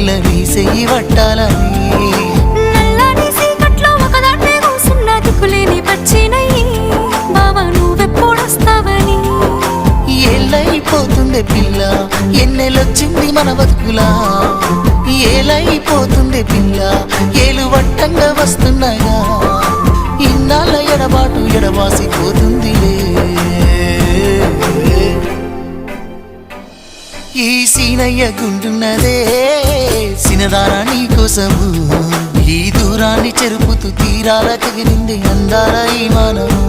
పిల్ల నీ చెయ్యి పట్టాలని నల్లని సీకట్లో ఒకదాన్నే కూసున్న దిక్కులేని పచ్చినయ్యి బావా నువ్వెప్పుడొస్తావని ఏళ్ళైపోతుండే పిల్ల ఎన్నెలొచ్చింది మన బతుకులా ఏలైపోతుండే పిల్ల ఏలు వట్టంగా వస్తున్నాగా ఇన్నాళ్ళ ఎడబాటు ఎడవాసిపోతుందిలే ఈ సీనయ్య గుంటున్నదే సినదారా నీ కోసము ఈ దూరాన్ని చెరుపుతూ తీరాల తెగిరింది అందాల ఈ మానము